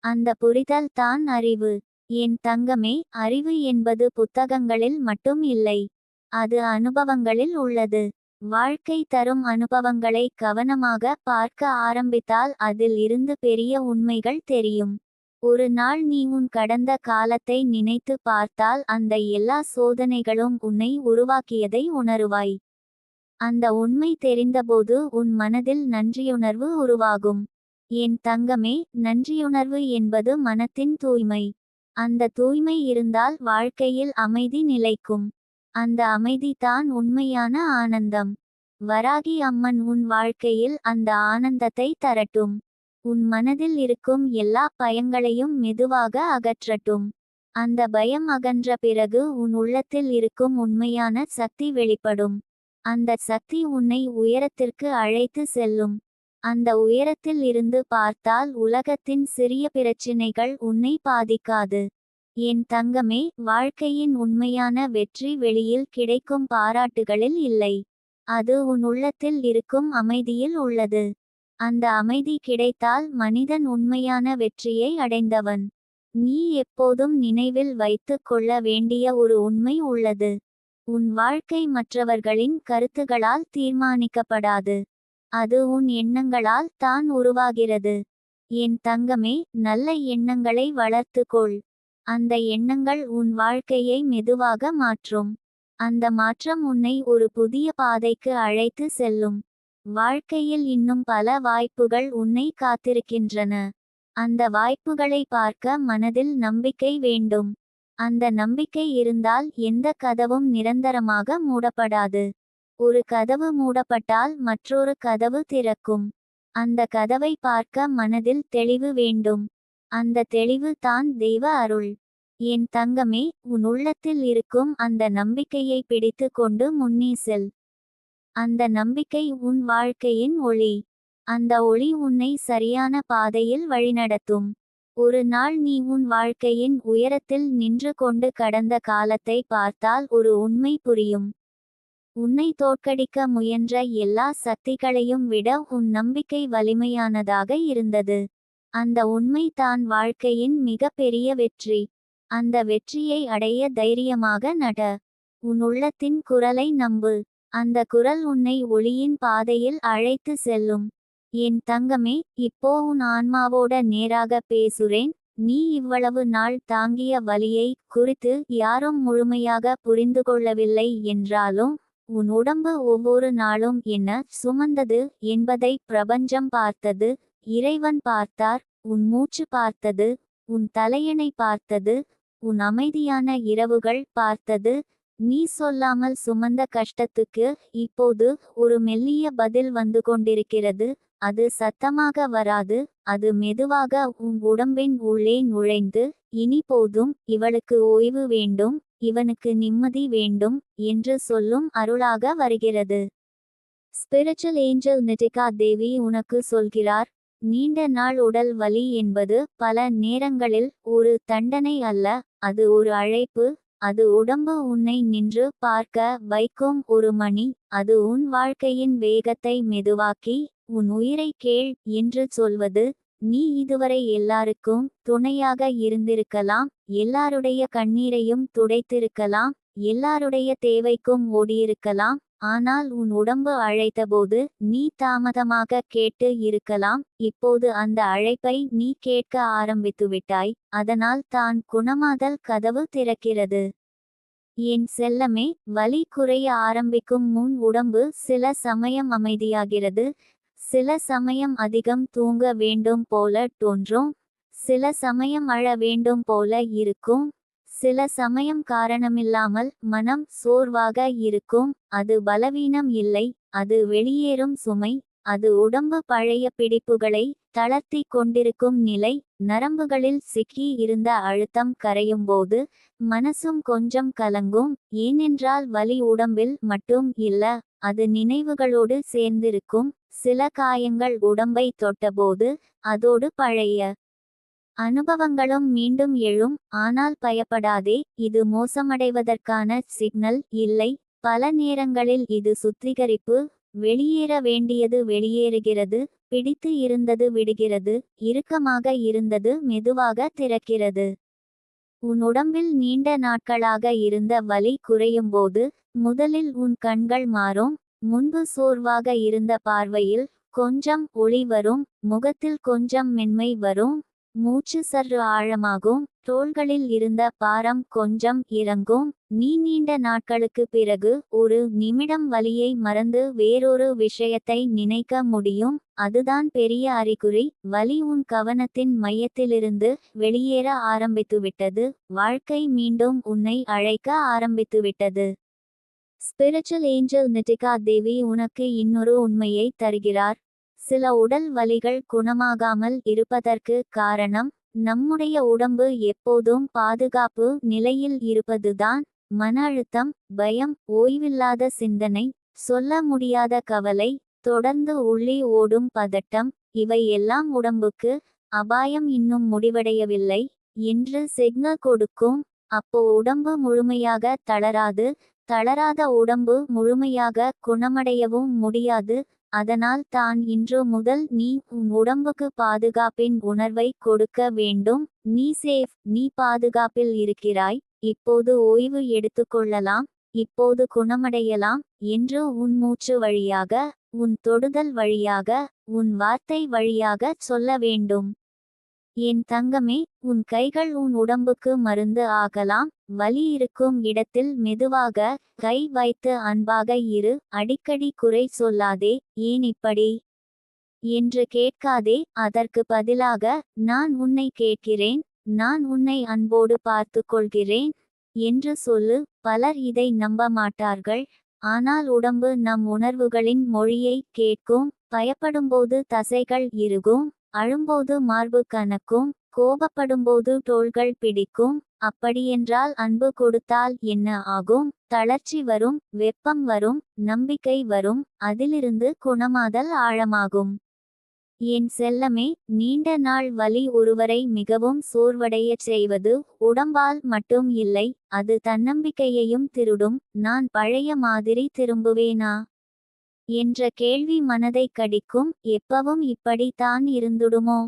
அந்த புரிதல் தான் அறிவு. என் தங்கமே, அறிவு என்பது புத்தகங்களில் மட்டும் இல்லை. அது அனுபவங்களில் உள்ளது. வாழ்க்கை தரும் அனுபவங்களை கவனமாக பார்க்க ஆரம்பித்தால் அதில் இருந்து பெரிய உண்மைகள் தெரியும். ஒரு நாள் நீ உன் கடந்த காலத்தை நினைத்து பார்த்தால் அந்த எல்லா சோதனைகளும் உன்னை உருவாக்கியதை உணருவாய். அந்த உண்மை தெரிந்தபோது உன் மனதில் நன்றியுணர்வு உருவாகும். என் தங்கமே, நன்றியுணர்வு என்பது மனத்தின் தூய்மை. அந்த தூய்மை இருந்தால் வாழ்க்கையில் அமைதி நிலைக்கும். அந்த அமைதி தான் உண்மையான ஆனந்தம். வராகி அம்மன் உன் வாழ்க்கையில் அந்த ஆனந்தத்தை தரட்டும். உன் மனதில் இருக்கும் எல்லா பயங்களையும் மெதுவாக அகற்றட்டும். அந்த பயம் அகன்ற பிறகு உன் உள்ளத்தில் இருக்கும் உண்மையான சக்தி வெளிப்படும். அந்த சக்தி உன்னை உயரத்திற்கு அழைத்து செல்லும். அந்த உயரத்தில் இருந்து பார்த்தால் உலகத்தின் சிறிய பிரச்சினைகள் உன்னை பாதிக்காது. என் தங்கமே, வாழ்க்கையின் உண்மையான வெற்றி வெளியில் கிடைக்கும் பாராட்டுகளில் இல்லை. அது உன் உள்ளத்தில் இருக்கும் அமைதியில் உள்ளது. அந்த அமைதி கிடைத்தால் மனிதன் உண்மையான வெற்றியை அடைந்தவன். நீ எப்போதும் நினைவில் வைத்துக் கொள்ள வேண்டிய ஒரு உண்மை உள்ளது. உன் வாழ்க்கை மற்றவர்களின் கருத்துகளால் தீர்மானிக்கப்படாது. அது உன் எண்ணங்களால் தான் உருவாகிறது. என் தங்கமே, நல்ல எண்ணங்களை வளர்த்துக்கொள். அந்த எண்ணங்கள் உன் வாழ்க்கையை மெதுவாக மாற்றும். அந்த மாற்றம் உன்னை ஒரு புதிய பாதைக்கு அழைத்து செல்லும். வாழ்க்கையில் இன்னும் பல வாய்ப்புகள் உன்னை காத்திருக்கின்றன. அந்த வாய்ப்புகளை பார்க்க மனதில் நம்பிக்கை வேண்டும். அந்த நம்பிக்கை இருந்தால் எந்த கதவும் நிரந்தரமாக மூடப்படாது. ஒரு கதவு மூடப்பட்டால் மற்றொரு கதவு திறக்கும். அந்த கதவை பார்க்க மனதில் தெளிவு வேண்டும். அந்த தெளிவு தான் தெய்வ அருள். என் தங்கமே, உன் உள்ளத்தில் இருக்கும் அந்த நம்பிக்கையை பிடித்து கொண்டு முன்னே செல். அந்த நம்பிக்கை உன் வாழ்க்கையின் ஒளி. அந்த ஒளி உன்னை சரியான பாதையில் வழிநடத்தும். ஒரு நாள் நீ உன் வாழ்க்கையின் உயரத்தில் நின்று கொண்டு கடந்த காலத்தை பார்த்தால் ஒரு உண்மை புரியும். உன்னை தோற்கடிக்க முயன்ற எல்லா சக்திகளையும் விட உன் நம்பிக்கை வலிமையானதாக இருந்தது. அந்த உண்மை தான் வாழ்க்கையின் மிக பெரிய வெற்றி. அந்த வெற்றியை அடைய தைரியமாக நட. உன் உள்ளத்தின் குரலை நம்பு. அந்த குரல் உன்னை ஒளியின் பாதையில் அழைத்து செல்லும். என் தங்கமே, இப்போ உன் ஆன்மாவோட நேராக பேசுறேன். நீ இவ்வளவு நாள் தாங்கிய வலியை குறித்து யாரும் முழுமையாக புரிந்து கொள்ளவில்லை என்றாலும் உன் உடம்பு ஒவ்வொரு நாளும் என்ன சுமந்தது என்பதை பிரபஞ்சம் பார்த்தது. இறைவன் பார்த்தார். உன் மூச்சு பார்த்தது. உன் தலையணை பார்த்தது. உன் அமைதியான இரவுகள் பார்த்தது. நீ சொல்லாமல் சுமந்த கஷ்டத்துக்கு இப்போது ஒரு மெல்லிய பதில் வந்து கொண்டிருக்கிறது. அது சத்தமாக வராது. அது மெதுவாக உன் உடம்பின் உள்ளே நுழைந்து, இனி போதும், இவளுக்கு ஓய்வு வேண்டும், இவனுக்கு நிம்மதி வேண்டும் என்று சொல்லும் அருளாக வருகிறது. ஸ்பிரிச்சுவல் ஏஞ்சல் நிதிகா தேவி உனக்கு சொல்கிறார். நீண்ட நாள் உடல் வலி என்பது பல நேரங்களில் ஒரு தண்டனை அல்ல, அது ஒரு அழைப்பு. அது உடம்பு உன்னை நின்று பார்க்க வைக்கும் ஒரு மணி. அது உன் வாழ்க்கையின் வேகத்தை மெதுவாக்கி உன் உயிரை கேள் என்று சொல்வது. நீ இதுவரை எல்லாருக்கும் துணையாக இருந்திருக்கலாம். எல்லாருடைய கண்ணீரையும் துடைத்திருக்கலாம். எல்லாருடைய தேவைக்கும் ஓடியிருக்கலாம். ஆனால் உன் உடம்பு அழைத்தபோது நீ தாமதமாக கேட்டு இருக்கலாம். இப்போது அந்த அழைப்பை நீ கேட்க ஆரம்பித்துவிட்டாய். அதனால் தான் குணமாதல் கதவு திறக்கிறது. என் செல்லமே, வலி குறைய ஆரம்பிக்கும் முன் உடம்பு சில சமயம் அமைதியாகிறது. சில சமயம் அதிகம் தூங்க வேண்டும் போல தோன்றும். சில சமயம் அழ வேண்டும் போல இருக்கும். சில சமயம் காரணமில்லாமல் மனம் சோர்வாக இருக்கும். அது பலவீனம் இல்லை, அது வெளியேறும் சுமை. அது உடம்பு பழைய பிடிப்புகளை தளர்த்தி கொண்டிருக்கும் நிலை, நரம்புகளில் சிக்கி இருந்த அழுத்தம் கரையும்போது மனசும் கொஞ்சம் கலங்கும். ஏனென்றால் வலி உடம்பில் மட்டும் இல்ல, அது நினைவுகளோடு சேர்ந்திருக்கும். சில காயங்கள் உடம்பை தொட்டபோது அதோடு பழைய அனுபவங்களும் மீண்டும் எழும். ஆனால் பயப்படாதே, இது மோசமடைவதற்கான சிக்னல் இல்லை. பல நேரங்களில் இது சுத்திகரிப்பு. வெளியேற வேண்டியது வெளியேறுகிறது, பிடித்து இருந்தது விடுகிறது, இறுக்கமாக இருந்தது மெதுவாக திறக்கிறது. உன் உடம்பில் நீண்ட நாட்களாக இருந்த வலி குறையும்போது முதலில் உன் கண்கள் மாறும். முன்பு சோர்வாக இருந்த பார்வையில் கொஞ்சம் ஒளி வரும், முகத்தில் கொஞ்சம் மென்மை வரும், மூச்சு சற்று ஆழமாகும், தோள்களில் இருந்த பாரம் கொஞ்சம் இறங்கும். நீ நீண்ட நாட்களுக்கு பிறகு ஒரு நிமிடம் வலியை மறந்து வேறொரு விஷயத்தை நினைக்க முடியும். அதுதான் பெரிய அறிகுறி. வலி உன் கவனத்தின் மையத்திலிருந்து வெளியேற ஆரம்பித்துவிட்டது. வாழ்க்கை மீண்டும் உன்னை அழைக்க ஆரம்பித்துவிட்டது. ஸ்பிரிச்சுவல் ஏஞ்சல் நிட்டிகா தேவி உனக்கு இன்னொரு உண்மையை தருகிறார். சில உடல் வலிகள் குணமாகாமல் இருப்பதற்கு காரணம் நம்முடைய உடம்பு எப்போதும் பாதுகாப்பு நிலையில் இருப்பதுதான். மன அழுத்தம், பயம், ஓய்வில்லாத சிந்தனை, சொல்ல முடியாத கவலை, தொடர்ந்து உள்ளே ஓடும் பதட்டம், இவை எல்லாம் உடம்புக்கு அபாயம் இன்னும் முடிவடையவில்லை என்று சிக்னல் கொடுக்கும். அப்போ உடம்பு முழுமையாக தளராது. தளராத உடம்பு முழுமையாக குணமடையவும் முடியாது. அதனால் தான் இன்று முதல் நீ உன் உடம்புக்கு பாதுகாப்பின் உணர்வை கொடுக்க வேண்டும். நீ சேஃப், நீ பாதுகாப்பில் இருக்கிறாய், இப்போது ஓய்வு எடுத்துக்கொள்ளலாம், இப்போது குணமடையலாம் என்று உன் மூச்சு வழியாக, உன் தொடுதல் வழியாக, உன் வார்த்தை வழியாக சொல்ல வேண்டும். என் தங்கமே, உன் கைகள் உன் உடம்புக்கு மருந்து ஆகலாம். வலி இருக்கும் இடத்தில் மெதுவாக கை வைத்து அன்பாக இரு. அடிக்கடி குறை சொல்லாதே, ஏன் இப்படி என்று கேட்காதே. அதற்கு பதிலாக, நான் உன்னை கேட்கிறேன், நான் உன்னை அன்போடு பார்த்து கொள்கிறேன் என்று சொல்லு. பலர் இதை நம்ப மாட்டார்கள், ஆனால் உடம்பு நம் உணர்வுகளின் மொழியை கேட்கும். பயப்படும்போது தசைகள் இறுகும், அழும்போது மார்பு கனக்கும், கோபப்படும்போது தோள்கள் பிடிக்கும். அப்படியென்றால் அன்பு கொடுத்தால் என்ன ஆகும்? தளர்ச்சி வரும், வெப்பம் வரும், நம்பிக்கை வரும், அதிலிருந்து குணமாதல் ஆழமாகும். என் செல்லமே, நீண்ட நாள் வலி ஒருவரை மிகவும் சோர்வடையச் செய்வது உடம்பால் மட்டும் இல்லை, அது தன்னம்பிக்கையையும் திருடும். நான் பழைய மாதிரி திரும்புவேனா என்ற கேள்வி மனதை கடிக்கும். எப்பவும் இப்படி தான் இருந்துடுமோ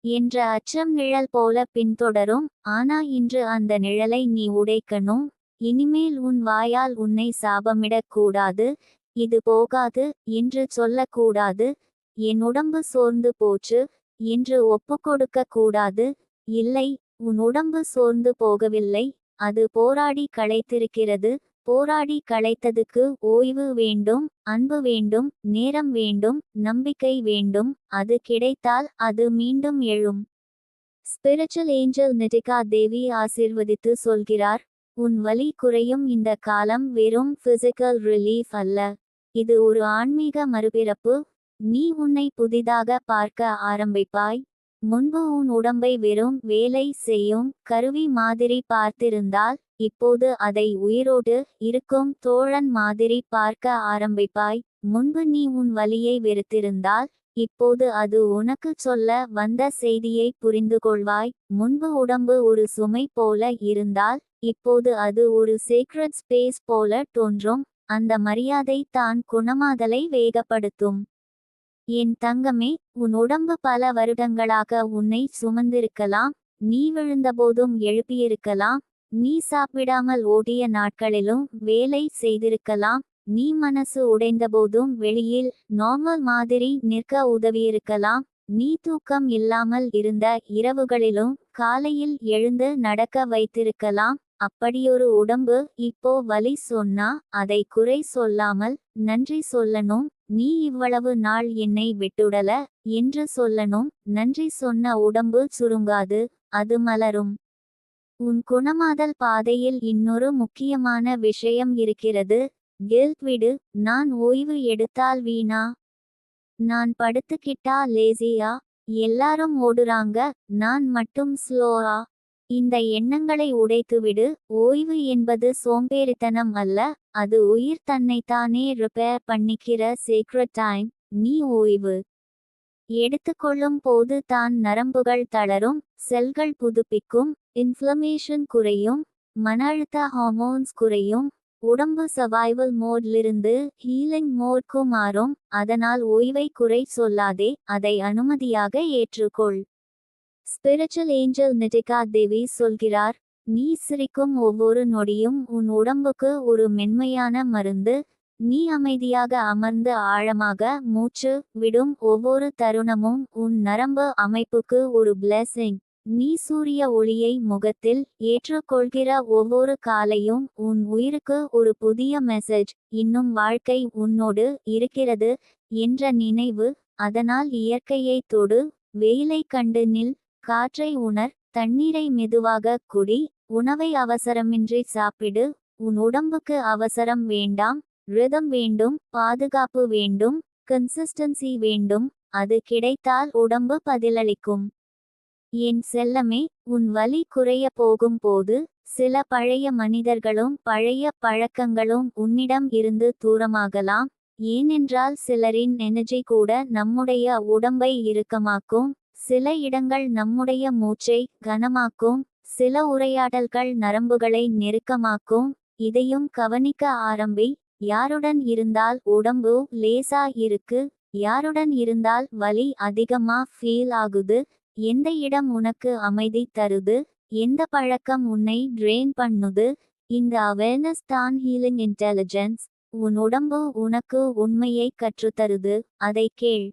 என்ற அச்சம் நிழல் போல பின்தொடரும். ஆனா இன்று அந்த நிழலை நீ உடைக்கணும். இனிமேல் உன் வாயால் உன்னை சாபமிடக் கூடாது. இது போகாது என்று சொல்லக்கூடாது. என் உடம்பு சோர்ந்து போச்சு என்று ஒப்புக்கொடுக்க கூடாது. இல்லை, உன் உடம்பு சோர்ந்து போகவில்லை, அது போராடி களைத்திருக்கிறது. போராடி களைத்ததுக்கு ஓய்வு வேண்டும், அன்பு வேண்டும், நேரம் வேண்டும், நம்பிக்கை வேண்டும். அது கிடைத்தால் அது மீண்டும் எழும். ஸ்பிரிச்சுவல் ஏஞ்சல் நிட்டிகா தேவி ஆசீர்வதித்து சொல்கிறார், உன் வலி குறையும் இந்த காலம் வெறும் பிசிக்கல் ரிலீஃப் அல்ல, இது ஒரு ஆன்மீக மறுபிறப்பு. நீ உன்னை புதிதாக பார்க்க ஆரம்பிப்பாய். முன்பு உன் உடம்பை வெறும் வேலை செய்யும் கருவி மாதிரி பார்த்திருந்தால், இப்போது அதை உயிரோடு இருக்கும் தோழன் மாதிரி பார்க்க ஆரம்பிப்பாய். முன்பு நீ உன் வலியை வெறுத்திருந்தால், இப்போது அது உனக்கு சொல்ல வந்த செய்தியை புரிந்து கொள்வாய். முன்பு உடம்பு ஒரு சுமை போல இருந்தால், இப்போது அது ஒரு சீக்ரெட் ஸ்பேஸ் போல தோன்றும். அந்த மரியாதை தான் குணமாதலை வேகப்படுத்தும். என் தங்கமே, உன் உடம்பு பல வருடங்களாக உன்னை சுமந்திருக்கலாம். நீ விழுந்தபோதும் எழுப்பியிருக்கலாம். நீ சாப்பிடாமல் ஓடிய நாட்களிலும் வேலை செய்திருக்கலாம். நீ மனசு உடைந்தபோதும் வெளியில் நார்மல் மாதிரி நிற்க உதவியிருக்கலாம். நீ தூக்கம் இல்லாமல் இருந்த இரவுகளிலும் காலையில் எழுந்து நடக்க வைத்திருக்கலாம். அப்படியொரு உடம்பு இப்போ வலி சொன்னா அதை குறை சொல்லாமல் நன்றி சொல்லணும். நீ இவ்வளவு நாள் என்னை விட்டுடல என்று சொல்லணும். நன்றி சொன்ன உடம்பு சுருங்காது, அது மலரும். உன் குணமாதல் பாதையில் இன்னொரு முக்கியமான விஷயம் இருக்கிறது. கில்ட் விடு. நான் ஓய்வு எடுத்தால் வீணா, நான் படுத்துக்கிட்டா லேசியா எல்லாரும் ஓடுறாங்க, நான் மட்டும் ஸ்லோவா. இந்த எண்ணங்களை உடைத்துவிடு. ஓய்வு என்பது சோம்பேறித்தனம் அல்ல, அது உயிர் தன்னைத்தானே ரிப்பேர் பண்ணிக்கிற சீக்ரெட் டைம். நீ ஓய்வு எடுத்துக்கொள்ளும் போது தான் நரம்புகள் தளரும், செல்கள் புதுப்பிக்கும், இன்ஃப்ளமேஷன் குறையும், மன அழுத்த ஹார்மோன்ஸ் குறையும், உடம்பு சர்வைவல் மோட்லிருந்து ஹீலிங் மோட்க்கு மாறும். அதனால் ஓய்வை குறை சொல்லாதே, அதை அனுமதியாக ஏற்றுக்கொள். ஸ்பிரிச்சுவல் ஏஞ்சல் நிட்டிகா தேவி சொல்கிறார், நீ சிரிக்கும் ஒவ்வொரு நொடியும் உன் உடம்புக்கு ஒரு மென்மையான மருந்து. நீ அமைதியாக அமர்ந்து ஆழமாக மூச்சு விடும் ஒவ்வொரு தருணமும் உன் நரம்பு அமைப்புக்கு ஒரு பிளெஸிங். நீ சூரிய ஒளியை முகத்தில் ஏற்றுக்கொள்கிற ஒவ்வொரு காலையும் உன் உயிருக்கு ஒரு புதிய மெசேஜ். இன்னும் வாழ்க்கை உன்னோடு இருக்கிறது என்ற நினைவு. அதனால் இயற்கையை தொடு, வெயிலை கண்டு நில், காற்றை உணர், தண்ணீரை மெதுவாக குடி, உணவை அவசரமின்றி சாப்பிடு. உன் உடம்புக்கு அவசரம் வேண்டாம், ரிதம் வேண்டும், பாதுகாப்பு வேண்டும், கன்சிஸ்டன்சி வேண்டும். அது கிடைத்தால் உடம்பு பதிலளிக்கும். என் செல்லமே, உன் வலி குறைய போகும் போது சில பழைய மனிதர்களும் பழைய பழக்கங்களும் உன்னிடம் இருந்து தூரமாகலாம். ஏனென்றால் சிலரின் எனர்ஜி கூட நம்முடைய உடம்பை இறுக்கமாக்கும். சில இடங்கள் நம்முடைய மூச்சை கனமாக்கும். சில உரையாடல்கள் நரம்புகளை நெருக்கமாக்கும். இதையும் கவனிக்க ஆரம்பி. யாருடன் இருந்தால் உடம்பு லேசா இருக்கு, யாருடன் இருந்தால் வலி அதிகமா ஃபீல் ஆகுது, எந்த இடம் உனக்கு அமைதி தருது, எந்த பழக்கம் உன்னை ட்ரெயின் பண்ணுது. இந்த அவேர்னஸ் தான் ஹீலிங் இன்டெலிஜென்ஸ். உன் உடம்பு உனக்கு உண்மையை கற்றுத்தருது, அதை கேள்.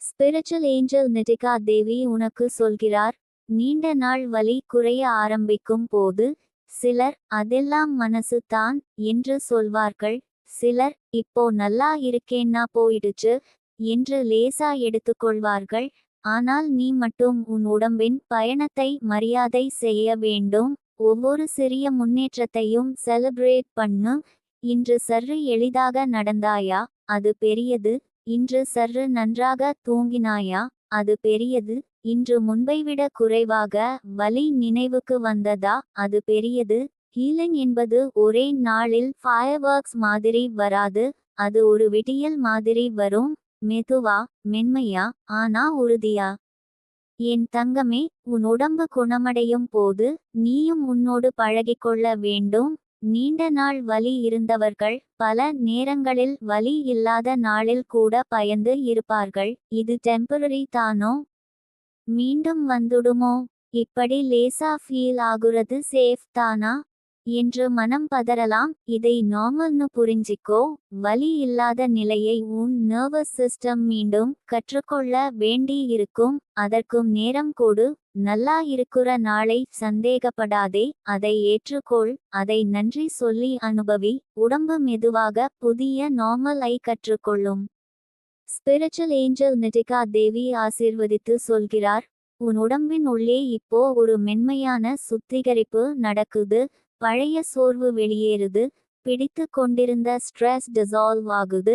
ஸ்பிரிச்சுவல் ஏஞ்சல் நிட்டிகா தேவி உனக்கு சொல்கிறார், நீண்ட நாள் வலி குறைய ஆரம்பிக்கும் போது சிலர் அதெல்லாம் மனசு தான் என்று சொல்வார்கள். சிலர் இப்போ நல்லா இருக்கேன்னா போயிடுச்சு என்று லேசா எடுத்துக்கொள்வார்கள். ஆனால் நீ மட்டும் உன் உடம்பின் பயணத்தை மரியாதை செய்ய வேண்டும். ஒவ்வொரு சிறிய முன்னேற்றத்தையும் செலிப்ரேட் பண்ணு. இன்று சற்று எளிதாக நடந்தாயா, அது பெரியது. இன்று சற்று நன்றாக தூங்கினாயா, அது பெரியது. இன்று முன்பைவிட குறைவாக வலி நினைவுக்கு வந்ததா, அது பெரியது. ஹீலிங் என்பது ஒரே நாளில் ஃபயர்வொர்க்ஸ் மாதிரி வராது, அது ஒரு விடியல் மாதிரி வரும். மெதுவா, மென்மையா, ஆனா உறுதியா. என் தங்கமே, உன் உடம்பு குணமடையும் போது நீயும் உன்னோடு பழகிக்கொள்ள வேண்டும். நீண்ட நாள் வலி இருந்தவர்கள் பல நேரங்களில் வலி இல்லாத நாளில் கூட பயந்து இருப்பார்கள். இது டெம்பரரி தானோ, மீண்டும் வந்துடுமோ, இப்படி லேசா ஃபீல் ஆகுறது சேஃப் தானா என்று மனம் பதறலாம். இதை நார்மல்னு புரிஞ்சிக்கோ. வலி இல்லாத நிலையை உன் நர்வஸ் சிஸ்டம் மீண்டும் கற்றுக்கொள்ள வேண்டி இருக்கும். அதற்கும் நேரம் கொடு. நல்லா இருக்கிற நாளை சந்தேகப்படாதே, அதை ஏற்றுக்கொள். அதை நன்றி சொல்லி அனுபவி. உடம்பு மெதுவாக புதிய நார்மல் ஐ கற்றுக்கொள்ளும். ஸ்பிரிச்சுவல் ஏஞ்சல் நிட்டிகா தேவி ஆசீர்வதித்து சொல்கிறார், உன் உடம்பின் உள்ளே இப்போ ஒரு மென்மையான சுத்திகரிப்பு நடக்குது. பழைய சோர்வு வெளியேறுது, பிடித்து கொண்டிருந்த ஸ்ட்ரெஸ் டிசால்வ் ஆகுது.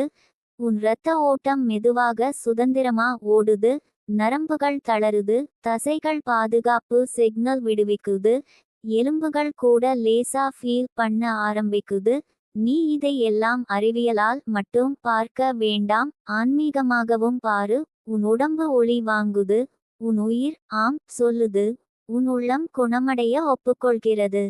உன் இரத்த ஓட்டம் மெதுவாக சுதந்திரமா ஓடுது. நரம்புகள் தளருது, தசைகள் பாதுகாப்பு சிக்னல் விடுவிக்குது, எலும்புகள் கூட லேசா ஃபீல் பண்ண ஆரம்பிக்குது. நீ இதை எல்லாம் அறிவியலால் மட்டும் பார்க்க வேண்டாம், ஆன்மீகமாகவும் பாரு. உன் உடம்பு ஒளி வாங்குது, உன் உயிர் ஆம் சொல்லுது, உன் உள்ளம் குணமடைய ஒப்புக்கொள்கிறது.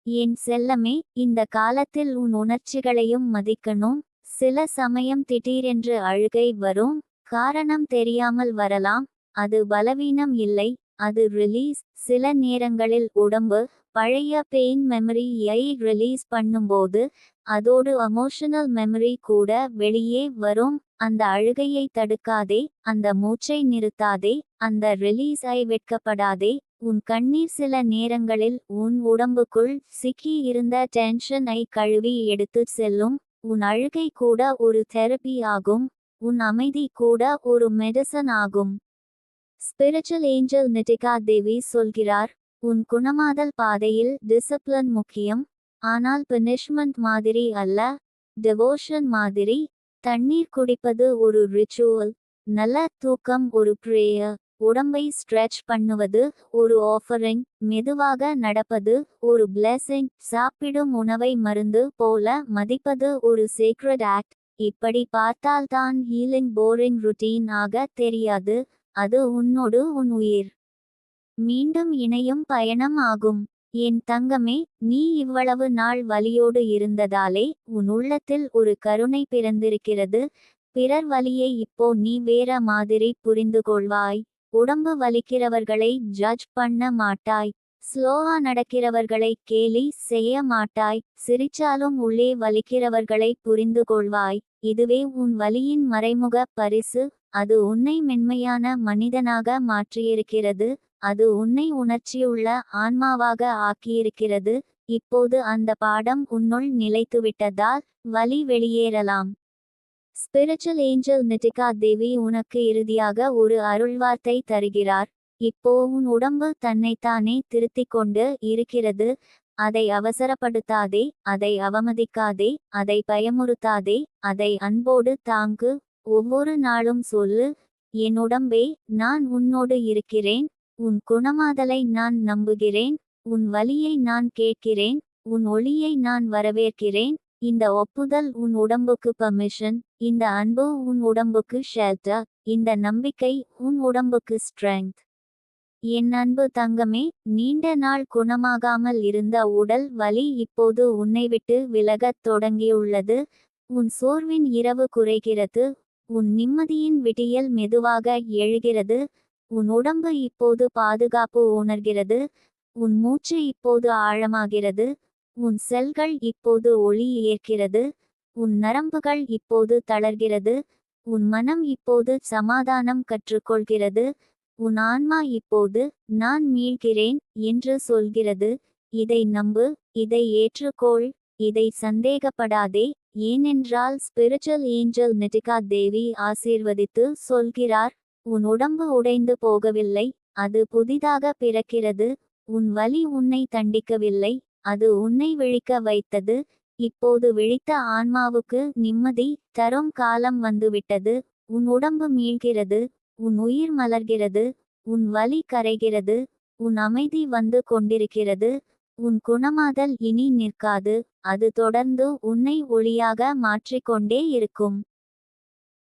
என் செல்லமே, இந்த காலத்தில் உன் உணர்ச்சிகளையும் மதிக்கணும். சில சமயம் திடீரென்று அழுகை வரும், காரணம் தெரியாமல் வரலாம். அது பலவீனம் இல்லை, அது ரிலீஸ். சில நேரங்களில் உடம்பு பழைய பெயின் மெமரியை ரிலீஸ் பண்ணும்போது அதோடு எமோஷனல் மெமரி கூட வெளியே வரும். அந்த அழுகையை தடுக்காதே, அந்த மூச்சை நிறுத்தாதே, அந்த ரிலீஸை வெட்கப்படாதே. உன் கண்ணீர் சில நேரங்களில் உன் உடம்புக்குள் சிக்கி இருந்த டென்ஷனை கழுவி எடுத்து செல்லும். உன் அழுகை கூட ஒரு தெரபி ஆகும், உன் அமைதி கூட ஒரு மெடிசன் ஆகும். ஸ்பிரிச்சுவல் ஏஞ்சல் நிட்டிகா தேவி சொல்கிறார், உன் குணமாதல் பாதையில் டிசிப்ளின் முக்கியம். ஆனால் பனிஷ்மெண்ட் மாதிரி அல்ல, டிவோஷன் மாதிரி. தண்ணீர் குடிப்பது ஒரு ரிச்சுவல், நல்ல தூக்கம் ஒரு ப்ரேயர். உடம்பை ஸ்ட்ரெச் பண்ணுவது ஒரு ஆஃபரிங். மெதுவாக நடப்பது ஒரு பிளெஸிங். சாப்பிடும் உணவை மருந்து போல மதிப்பது ஒரு சேக்ரட் ஆக்ட். இப்படி பார்த்தால்தான் ஹீலிங் போரிங் ருட்டீன் ஆக தெரியாது. அது உன்னோடு உன் உயிர் மீண்டும் இணையும் பயணம் ஆகும். என் தங்கமே, நீ இவ்வளவு நாள் வலியோடு இருந்ததாலே உன் உள்ளத்தில் ஒரு கருணை பிறந்திருக்கிறது. பிறர் வலியை இப்போ நீ வேற மாதிரி புரிந்து கொள்வாய். உடம்பு வலிக்கிறவர்களை ஜட்ஜ் பண்ண மாட்டாய். ஸ்லோவா நடக்கிறவர்களை கேலி செய்ய மாட்டாய். சிரிச்சாலும் உள்ளே வலிக்கிறவர்களை புரிந்து கொள்வாய். இதுவே உன் வலியின் மறைமுக பரிசு. அது உன்னை மென்மையான மனிதனாக மாற்றியிருக்கிறது. அது உன்னை உணர்ச்சியுள்ள ஆன்மாவாக ஆக்கியிருக்கிறது. இப்போது அந்த பாடம் உன்னுள் நிலைத்துவிட்டதால் வலி வெளியேறலாம். ஸ்பிரிச்சுவல் ஏஞ்சல் நிட்டிகா தேவி உனக்கு இறுதியாக ஒரு அருள்வார்த்தை தருகிறார். இப்போ உன் உடம்பு தன்னைத்தானே திருத்திக் கொண்டு இருக்கிறது. அதை அவசரப்படுத்தாதே, அதை அவமதிக்காதே, அதை பயமுறுத்தாதே. அதை அன்போடு தாங்கு. ஒவ்வொரு நாளும் சொல்லு, என் உடம்பே, நான் உன்னோடு இருக்கிறேன். உன் குணமாதலை நான் நம்புகிறேன். உன் வலியை நான் கேட்கிறேன். உன் ஒளியை நான் வரவேற்கிறேன். இந்த ஒப்புதல் உன் உடம்புக்கு பர்மிஷன். இந்த அன்பு உன் உடம்புக்கு ஷெல்டர். இந்த நம்பிக்கை உன் உடம்புக்கு ஸ்ட்ரெங்த். என் அன்பு தங்கமே, நீண்ட நாள் குணமாகாமல் இருந்த உடல் வலி இப்போது உன்னை விட்டு விலகத் தொடங்கியுள்ளது. உன் சோர்வின் இரவு குறைகிறது. உன் நிம்மதியின் விடியல் மெதுவாக எழுகிறது. உன் உடம்பு இப்போது பாதுகாப்பு உணர்கிறது. உன் மூச்சு இப்போது ஆழமாகிறது. உன் செல்கள் இப்போது ஒளி ஏற்கிறது. உன் நரம்புகள் இப்போது தளர்கிறது. உன் மனம் இப்போது சமாதானம் கற்றுக்கொள்கிறது. உன் ஆன்மா இப்போது நான் மீள்கிறேன் என்று சொல்கிறது. இதை நம்பு, இதை ஏற்றுக்கொள், இதை சந்தேகப்படாதே. ஏனென்றால் ஸ்பிரிச்சுவல் ஏஞ்சல் நிட்டிகா தேவி ஆசீர்வதித்து சொல்கிறார், உன் உடம்பு உடைந்து போகவில்லை, அது புதிதாக பிறக்கிறது. உன் வலி உன்னை தண்டிக்கவில்லை, அது உன்னை விழிக்க வைத்தது. இப்போது விழித்த ஆன்மாவுக்கு நிம்மதி தரும் காலம் வந்துவிட்டது. உன் உடம்பு மீள்கிறது. உன் உயிர் மலர்கிறது. உன் வலி கரைகிறது. உன் அமைதி வந்து கொண்டிருக்கிறது. உன் குணமாதல் இனி நிற்காது. அது தொடர்ந்து உன்னை ஒளியாக மாற்றிக்கொண்டே இருக்கும்.